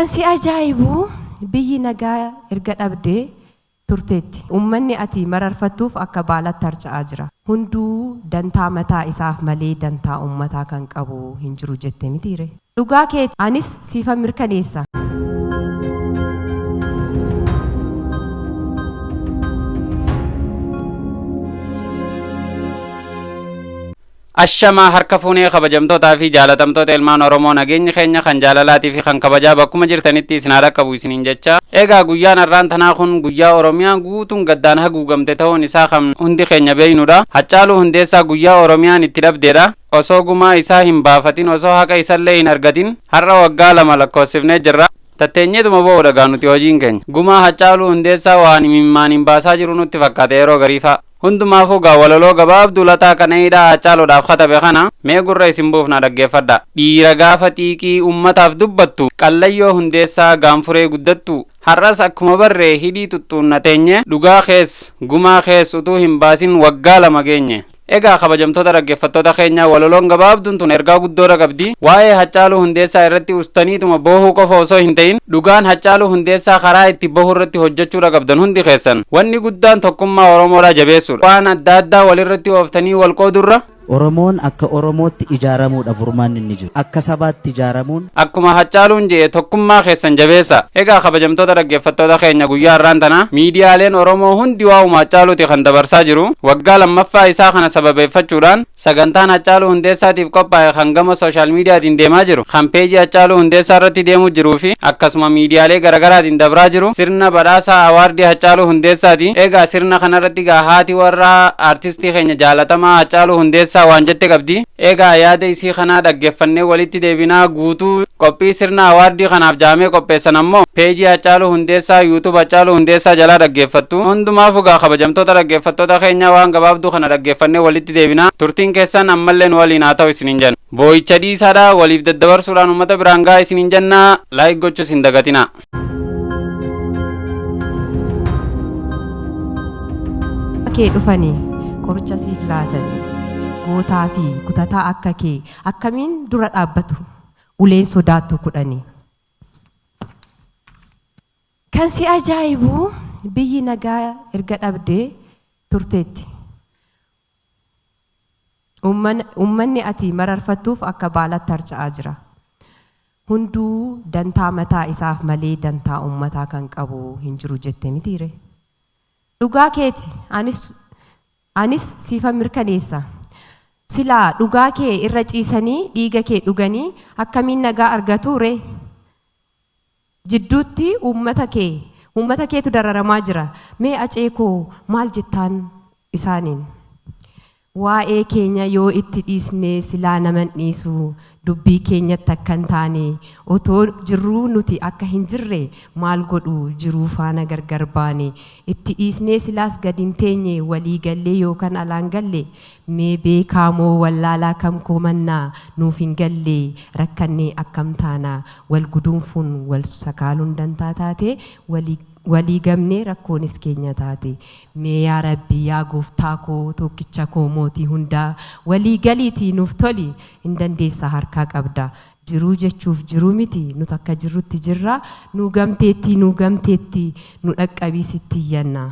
Kan si ajaa'ibu biyyi nagaa erga dhabdee turteetti. Uummanni ati mararfattuuf akka baalatti harca'aa jira. Hunduu dantaa mataa isaaf malee dantaa uummataa kan qabu hin jiru jettee mitiire. Dhugaa kee anis siifa mirkaneessa. Ashama harka fuunee kabajamtootaa fi jaalatamtoota ilmaan Oromoo nageenya keenya kan jaalalaatii fi kan kabajaa bakkuma jirtanitti isin haa qabu isiniin jecha. Egaa guyyaan har'aan tanaa kun guyyaa Oromiyaa guutuun gaddaan haguugamte ta'uun isaa kan hundi keenya beeknudha. Haccaaluu Hundeessaa guyyaa Oromiyaan itti dhabdeedha. Osoo gumaa isaa hin baafatin osoo haqa isallee hin argatin har'a waggaa 2 lakkoofsifnee jirra. Tatteenyeetuma boo'u dhagaa nuti hojiin keenya. Gumaa Haccaaluu Hundeessaa waan himimmaan hin baasaa jiru nutti fakkaate yeroo gariifaa. Hundumaafuu waloloo gabaabduu lataa kana hidhaa Haccaaluudhaaf katabe kana mee gurra isin buufna dhaggeeffadha. Dhiira gaafa xiiqii ummataaf dubbattu Qallayyoo Hundeessaa gaanfuree guddattu har'as akkuma barree hidhii tuttuunna teenye dhugaa kees gumaa kees utuu hin baasin waggaa 2 geenye. Egaa kabajamtoota dhaggeeffattoota keenya waloloon gabaabduun tun ergaa guddoodha qabdi. Waa'ee Haccaaluu Hundeessaa irratti ustaniituma boohuu qofa osoo hin ta'in dhugaan Haccaaluu Hundeessaa karaa itti bahuu irratti hojjechuudha qabdan hundi keessan. Wanni guddaan tokkummaa Oromoodhaa jabeessuudha. Waan adda addaa walirratti ooftanii wal qoodurra Oromoon akka Oromootti ijaaramuudha furmaan inni jiru. Akka sabaatti ijaaramuun akkuma Haccaaluun jedhe tokkummaa keessan jabeessa. Egaa kabajamtoota dhaggeeffattoota keenya guyyaa har'aan tana miidiyaaleen Oromoo hundi waa'uma Haccaaluuti kan dabarsaa jiru. Waggaa 2ffaa isaa kana sababeeffachuudhaan sagantaan Haccaaluu Hundeessaatiif qophaa'e kan gama sooshaal miidiyaatiin deemaa jiru. Kan peejii Haccaaluu Hundeessaa irratti deemuu jiruu fi akkasuma miidiyaalee garaagaraatiin dabraa jiru. Sirna badhaasaa awaardii Haccaaluu Hundeessaati. Egaa sirna kanarratti haati warra artistii keenya jaalatamaa Haccaaluu Hundeessaa waan jette qabdi. Egaa yaada isii kanaa dhaggeeffannee walitti deebinaa guutuu qophii sirna awaardii kanaaf jaamee qopheessan ammoo peejii Haccaaluu Hundeessaa YouTube Haccaaluu Hundeessaa jalaa dhaggeeffattu. Hundumaafuu kabajamtoota dhaggeeffattoota keenya waan gabaabduu kana dhaggeeffannee walitti deebinaa turtiin keessan ammallee nu waliin haa ta'u isiniin jenna. Boo'icha dhiisaadha waliif daddabarsuudhaan uummata biraan gahaa isiniin jenna. Laayik gochuus hin dagatinaa. Kee dhufanii qoricha siif laatanii gootaa fi kutataa akka kee akkamiin dura dhaabbatu uleen sodaattu kudhanii. Kan si ajaa'ibu biyyi nagaa erga dhabdee turteetti. Uummanni ati mararfattuuf akka baalatti harca'aa jira. Hunduu dantaa mataa isaaf malee dantaa uummataa kan qabu hin jiru jettee mitiire. Dhugaa keeti anis siifa mirkaneessa. Silaa dhugaa kee irra ciisanii dhiiga kee dhuganii akkamiin nagaa argatu ree? Jidduutti uummata keetu dararamaa jira. Mee aceekoo maal jettaan isaaniin? Waa'ee keenya yoo itti dhiisnee silaa naman dhiisu dubbii keenyatti akka hin taane otoo jirruu nuti akka hin jirre maal godhu jiruu faana gargar baane itti dhiisnee silaas gadi hin teenye walii gallee yookaan alaan galle mee beekaamoo wallaalaa kam koomannaa nuuf hin galle rakkannee akkam taana wal guduunfuun wal sakaaluun dantaa taate walii gamnee rakkoonis keenya taate mee yaa rabbi yaa gooftaa koo tokkicha koo mootii hundaa walii galiitii nuuf toli hin dandeessa harkaa qabda jiruu jechuuf jiruu miti nuti akka jirrutti jirra nu gamteetti nu dhaqqabiisitti iyyanna.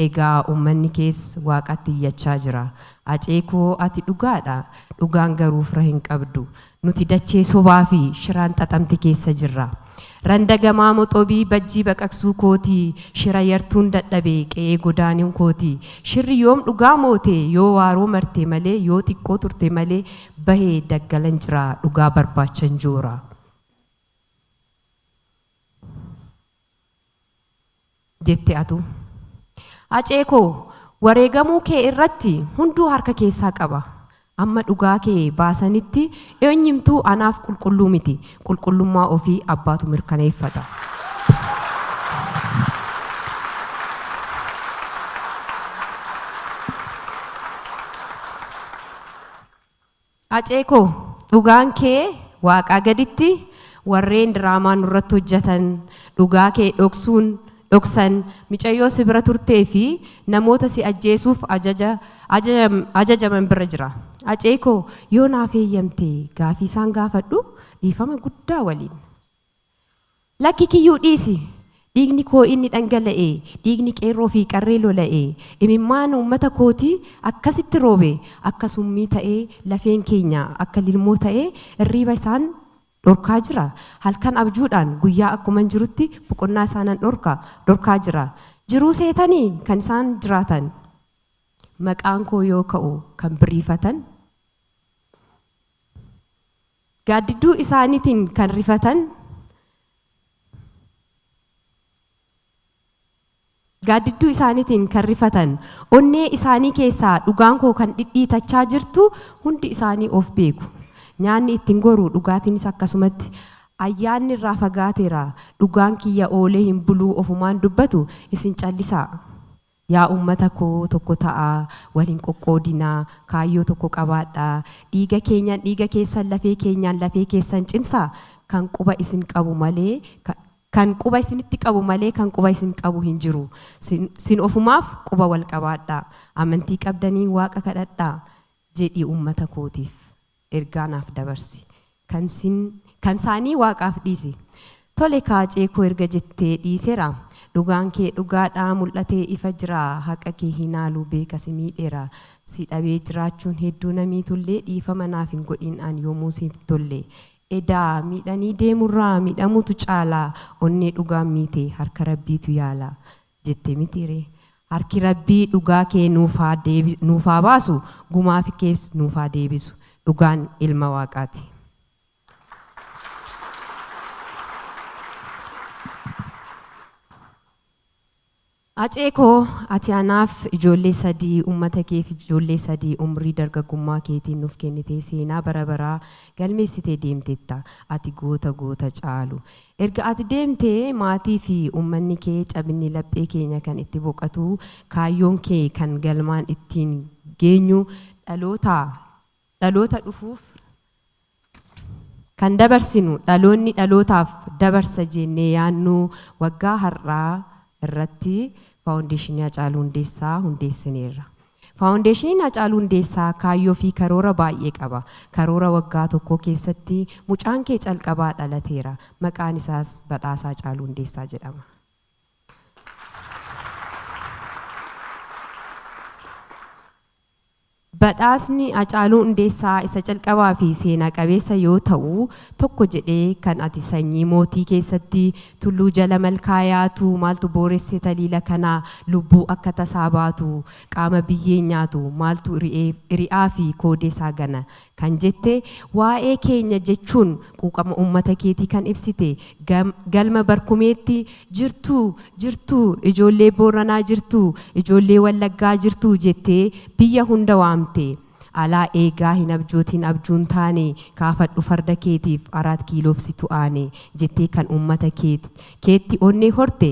Egaa uummanni kees waaqatti iyyachaa jira. Aceekoo ati dhugaadha dhugaan garuu fira hin qabdu nuti dachee sobaa fi shiraan xaxamte keessa jirra. Randagamaa moxobii bajjii baqaqsuu kootii shira yartuun dadhabee qe'ee godaanuun kootii shirri yoom dhugaa moote yoo waaroo marte malee yoo xiqqoo turte malee bahee daggalan jira dhugaa barbaachan joora. Jette atu aceekoo wareegamuu kee irratti hunduu harka keessaa qaba. Amma dhugaa kee baasanitti eenyumtuu anaaf qulqulluu miti qulqullummaa ofii abbaatu mirkaneeffata. Aceekoo dhugaan kee waaqaa gaditti warreen diraamaa nurratti hojjetan dhugaa kee dhoksan micayyoo si bira turtee fi namoota si ajjeesuuf ajajaman bira jira. Aceekoo yoo naaf eeyyamte gaafii isaan gaafadhu dhiifama guddaa waliin. lakki kiyyuu dhiisi dhiigni koo inni dhangala'e dhiigni qeerroo fi qarree lola'e imimmaan uummata kootii akkasitti roobe akka summii ta'ee lafeen keenya akka lilmoo ta'ee irriiba isaan dhorkaa jira halkan abjuudhaan guyyaa akkuma jirutti boqonnaa isaanan dhorkaa jira jiruu seetanii kan isaan jiraatan maqaan koo yoo ka'u kan biriifatan gaaddidduu isaaniitiin kan rifatan gaaddidduu isaaniitiin kan rifatan onnee isaanii keessaa dhugaan koo kan dhidhiitachaa jirtu hundi isaanii of beeku nyaanni ittiin goru dhugaatiinis akkasumatti ayyaanni irraa fagaateera dhugaan kiyya oolee hin buluu ofumaan dubbatu isin callisaa yaa ummata koo tokko ta'a waliin qoqqoodinaa kaayyoo tokko qabaadhaa dhiiga keenyaan dhiiga keessan lafee keenyaan lafee keessan cimsaa kan quba isin qabu malee kan quba isinitti qabu malee kan quba isin qabu hin jiru sin ofumaaf quba wal qabaadhaa amantii qabdanii waaqa kadhadhaa jedhii ummata kootiif ergaanaaf dabarsi kan saanii waaqaaf dhiisi tole kaacee koo erga jettee dhiiseera dhugaan kee dhugaadhaa mul'atee ifa jira haqa kee hinaaluu beeka si miidheera si dhabee jiraachuun hedduu namii tullee dhiifama naaf hin godhin an yoomuu siif tolle edaa miidhanii deemurraa miidhamutu caalaa onnee dhugaan miite harka rabbiitu yaala jette mitiire harki rabbii dhugaa kee nuufaa baasu gumaaf kees nuufaa deebisu dhugaan ilma waaqaati. Acee koo ati anaaf ijoollee sadii uummata keef ijoollee sadii umrii dargaggummaa keetiin nuuf kennitee seenaa bara baraa galmeessitee deemtetta ati goota caalu erga ati deemtee maatii fi uummanni kee cabinni laphee keenya kan itti boqatu kaayyoon kee kan galmaan ittiin geenyu dhaloota dhufuuf kan dabarsinu dhaloonni dhalootaaf dabarsa jennee yaannu waggaa har'aa irratti faawundeeshinii Hacaaluu Hundeessaa hundeessineerra. Faawundeeshiniin Hacaaluu Hundeessaa kaayyoo fi karoora baay'ee qaba. Karoora waggaa tokko keessatti mucaan kee calqabaa dhalateera. Maqaan isaas Badhaasaa Hacaaluu Hundeessaa jedhama. Badhaasni Hacaaluu Hundeessaa isa calqabaa fi seenaa qabeessa yoo ta'u tokko jedhee kan ati sanyii mootii keessatti tulluu jala malkaa yaatu maaltu booresse taliila kanaa lubbuu akka tasaa baatu qaama biyyee nyaatu maaltu ri'aa fi koodeesaa gana kan jette waa'ee keenya jechuun quuqama uummata keetii kan ibsite galma barkumeetti jirtu ijoollee Booranaa jirtu ijoollee Wallaggaa jirtu jettee biyya hunda waamte alaa eegaa hin abjootiin abjuun taane kaafadhu farda keetiif 4 kiiloof si tu'aane jettee kan uummata keetti onnee horte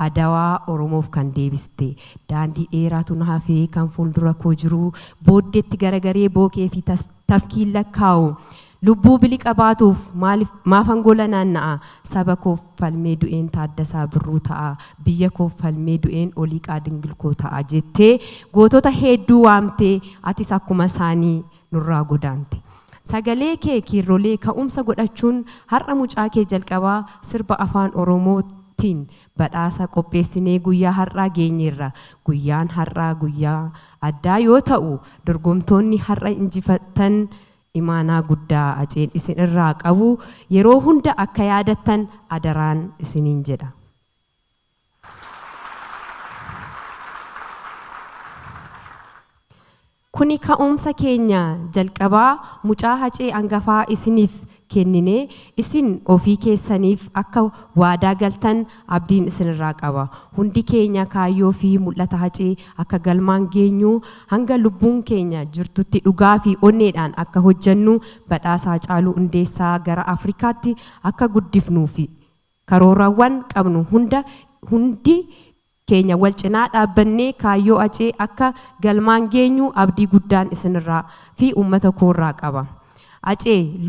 adawaa Oromoof kan deebiste daandii dheeraatu na hafee kan fuuldura koo jiru booddeetti garagaree bookee fi tafkiin lakkaa'u lubbuu biliqa baatuuf maafan gola naanna'a saba koof falmee du'een Taaddasaa Birruu ta'a biyya koof falmee du'een Oliiqaa Dingilkoo ta'a jettee gootota hedduu waamtee atis akkuma isaanii nurraa godaante. Sagalee kee kiirrolee ka'umsa godhachuun har'a mucaa kee jalqabaa sirba afaan Oromootiin badhaasa qopheessinee guyyaa har'aa geenyeerra. Guyyaan har'aa guyyaa addaa yoo ta'u dorgomtoonni har'a injifatan imaanaa guddaa Aceen isin irraa qabu yeroo hunda akka yaadattan adaraan isiniin jedha. Kuni ka'umsa keenya jalqabaa mucaa Hacee hangafaa isiniif kennine isin ofii keessaniif akka waadaa galtan abdiin isinirraa qaba. Hundi keenya kaayyoo fi mul'ata Hacee akka galmaan geenyu hanga lubbuun keenya jirtutti dhugaa fi onneedhaan akka hojjennu badhaasa Hacaaluu Hundeessaa gara Afrikaatti akka guddifnuu fi karoorawwan qabnu hundi keenya wal cinaa dhaabbannee kaayyoo Hacee akka galmaan geenyu abdii guddaan isinirraa fi uummata koorraa qaba. Aceen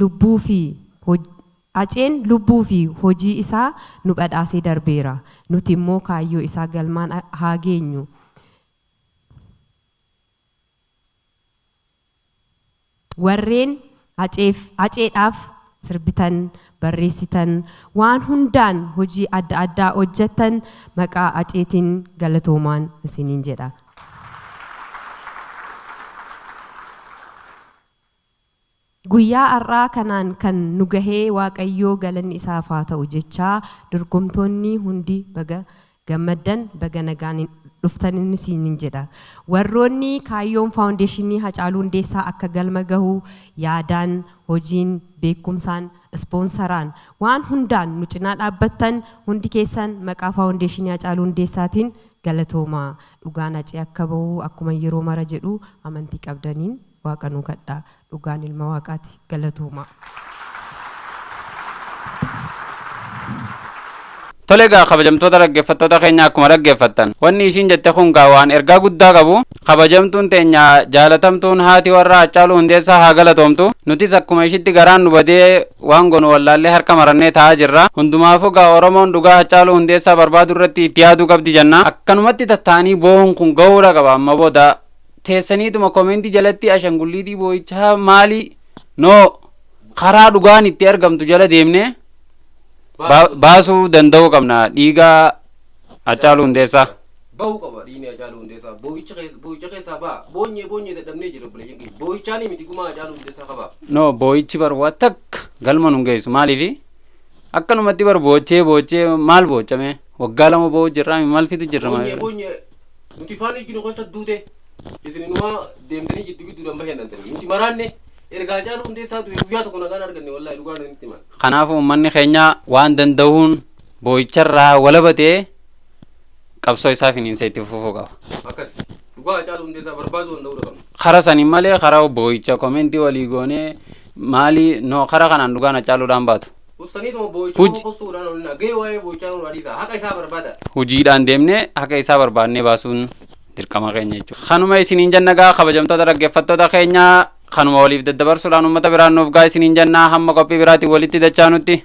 lubbuu fi hojii isaa nu badhaasee darbeera. Nuti immoo kaayyoo isaa galmaan haa geenyu. Warreen Aceedhaaf sirbitan barreessitan waan hundaan hojii adda addaa hojjettan maqaa Aceetiin galatoomaan isiniin jedha. Guyyaa har'aa kanaan kan nu gahee Waaqayyoo galanni isaaf haa ta'u jechaa dorgomtoonni hundi baga gammaddan baga nagaan dhuftan isiniin jedha. Warroonni kaayyoon faawundeeshinii Hacaaluu Hundeessaa akka galma gahu yaadaan hojiin beekumsaan ispoonsaraan waan hundaan nu cinaa dhaabbattan hundi keessan maqaa faawundeeshinii Hacaaluu Hundeessaatiin galatoomaa. Dhugaan Acee akka bahu akkuma yeroo mara jedhu amantii qabdaniin Waaqa nu kadhaa. Dhugaan ilma Waaqaati galatoomaa. Tole egaa kabajamtoota dhaggeeffattoota keenya akkuma dhaggeeffattan wanni isiin jette kun waan ergaa guddaa qabu. Kabajamtuun teenya jaalatamtuun haati warra Hacaaluu Hundeessaa haa galatoomtu. Nutis akkuma ishitti garaan nu badee waan gonu wallaallee harka marannee taa'aa jirra. Hundumaafuu gaa Oromoon dhugaa Hacaaluu Hundeessaa barbaadu irratti itti yaaduu qabdi jenna. Akkanumatti tattaanii boo'uun kun ga'uudha qaba amma booda. Teessaniituma komentii jalatti ashangulliitii boo'ichaa maali noo karaa dhugaan itti argamtu jala deemne baasuu danda'uu qabna dhiigaa Hacaaluu Hundeessaa. Bahu qaba dhiigni Hacaaluu Hundeessaa boo'icha keessaa ba'a boonyee dadhabnee jira buleeyyiin boo'ichaanii miti gumaa Hacaaluu Hundeessaa qaba. No boo'ichi barwaa takka galma nu geessu maaliifi akkanumatti boochee maal boocame waggaa lama boo'u jirra maal fitu jirra boonyee nuti faana ijjiinu keessa duute. Isinuma deemtanii gidduudhaan bahennantanii nuti maraanne ergaa Hacaaluu Hundeessaatu guyyaa tokko nagaan arganne wallaahi dhugaan nutti himan. Kanaafuu uummanni keenya waan danda'uun boo'icharraa walabatee qabsoo isaa finiinsa itti fufuu qaba. Akkas dhugaa Hacaaluu Hundeessaa barbaadu danda'uu qabna. Kara saniin malee karaa boo'icha komentii walii goonee maali no kara kanaan dhugaan Hacaaluudhaan baatu. Ussaniituma boo'icha postuudhaan olina gahee waa'ee boo'ichaa nu adiisa haqa isaa barbaada. Hojiidhaan deemnee haqa isaa barbaannee baasuun dirqama keenya jechuudha. Kanuma isiniin jennagaa kabajamtoota dhaggeeffattoota keenya kanuma waliif daddabarsuudhaan uummata biraan nuuf gaa isiniin jennaa hamma qophii biraatiin walitti dachaanutti.